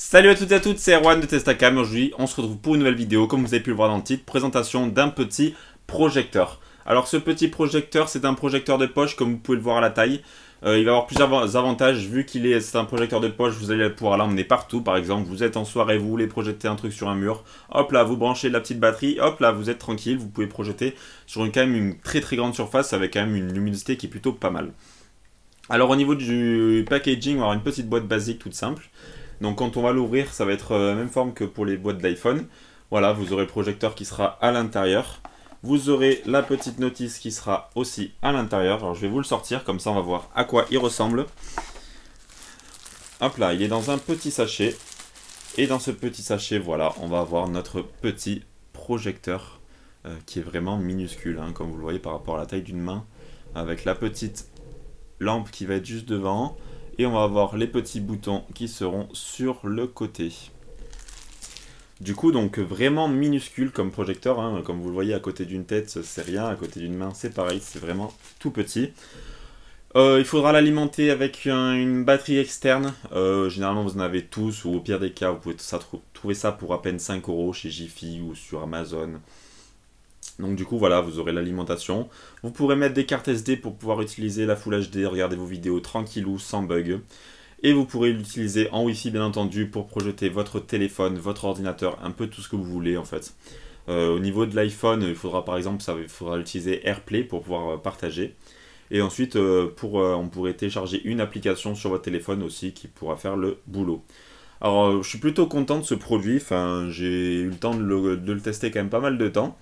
Salut à toutes et à toutes, c'est Erwan de Testacam. Aujourd'hui, on se retrouve pour une nouvelle vidéo, comme vous avez pu le voir dans le titre, présentation d'un petit projecteur. Alors ce petit projecteur, c'est un projecteur de poche, comme vous pouvez le voir à la taille. Il va avoir plusieurs avantages, vu c'est un projecteur de poche, vous allez pouvoir l'emmener partout. Par exemple, vous êtes en soirée, vous voulez projeter un truc sur un mur, hop là, vous branchez la petite batterie, hop là, vous êtes tranquille, vous pouvez projeter sur quand même une très grande surface, avec quand même une luminosité qui est plutôt pas mal. Alors au niveau du packaging, on va avoir une petite boîte basique toute simple. Donc quand on va l'ouvrir, ça va être la même forme que pour les boîtes d'iPhone. Voilà, vous aurez le projecteur qui sera à l'intérieur. Vous aurez la petite notice qui sera aussi à l'intérieur. Alors je vais vous le sortir, comme ça on va voir à quoi il ressemble. Hop là, il est dans un petit sachet. Et dans ce petit sachet, voilà, on va avoir notre petit projecteur qui est vraiment minuscule, hein, comme vous le voyez par rapport à la taille d'une main. Avec la petite lampe qui va être juste devant. Et on va avoir les petits boutons qui seront sur le côté. Du coup, donc vraiment minuscule comme projecteur, hein. Comme vous le voyez à côté d'une tête, c'est rien, à côté d'une main, c'est pareil, c'est vraiment tout petit. Il faudra l'alimenter avec une batterie externe. Généralement, vous en avez tous, ou au pire des cas, vous pouvez trouver ça pour à peine 5 € chez Jiffy ou sur Amazon. Donc du coup voilà, vous aurez l'alimentation. Vous pourrez mettre des cartes SD pour pouvoir utiliser la Full HD, regarder vos vidéos tranquillou, sans bug. Et vous pourrez l'utiliser en Wi-Fi bien entendu pour projeter votre téléphone, votre ordinateur, un peu tout ce que vous voulez en fait. Au niveau de l'iPhone, il faudra par exemple, il faudra utiliser AirPlay pour pouvoir partager. Et ensuite, on pourrait télécharger une application sur votre téléphone aussi qui pourra faire le boulot. Alors je suis plutôt content de ce produit, enfin, j'ai eu le temps de le tester quand même pas mal de temps.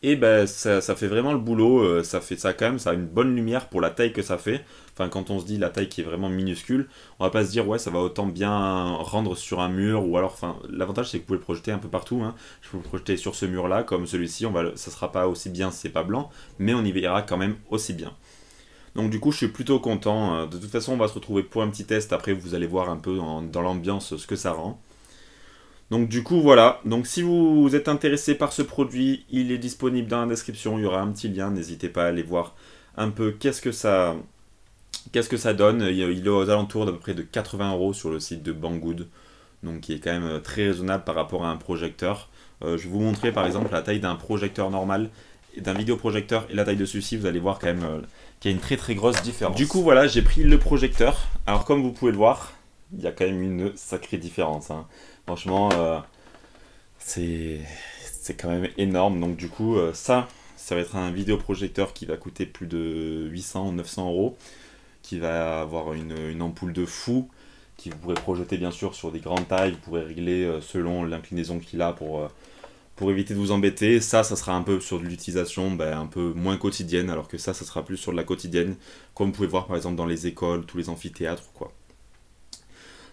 Et ben ça fait vraiment le boulot, ça a une bonne lumière pour la taille que ça fait. Enfin quand on se dit la taille qui est vraiment minuscule, on va pas se dire ouais ça va autant bien rendre sur un mur ou alors enfin l'avantage c'est que vous pouvez le projeter un peu partout, hein. Je peux le projeter sur ce mur là comme celui-ci, ça sera pas aussi bien si c'est pas blanc, mais on y verra quand même aussi bien. Donc du coup je suis plutôt content, de toute façon on va se retrouver pour un petit test, après vous allez voir un peu dans l'ambiance ce que ça rend. Donc du coup voilà, donc si vous êtes intéressé par ce produit, il est disponible dans la description, il y aura un petit lien, n'hésitez pas à aller voir un peu qu'est-ce que ça donne. Il est aux alentours d'à peu près de 80 € sur le site de Banggood, donc qui est quand même très raisonnable par rapport à un projecteur. Je vais vous montrer par exemple la taille d'un projecteur normal, d'un vidéoprojecteur et la taille de celui-ci, vous allez voir quand même qu'il y a une très grosse différence. Du coup voilà, j'ai pris le projecteur, alors comme vous pouvez le voir, il y a quand même une sacrée différence, hein. Franchement, c'est quand même énorme. Donc du coup, ça va être un vidéoprojecteur qui va coûter plus de 800 ou 900 €, qui va avoir une ampoule de fou, qui vous pourrez projeter bien sûr sur des grandes tailles, vous pourrez régler selon l'inclinaison qu'il a pour éviter de vous embêter. Ça sera un peu sur de l'utilisation un peu moins quotidienne, alors que ça sera plus sur de la quotidienne, comme vous pouvez voir par exemple dans les écoles, tous les amphithéâtres ou quoi.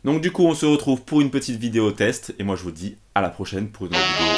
Donc du coup on se retrouve pour une petite vidéo test, et moi je vous dis à la prochaine pour une autre vidéo.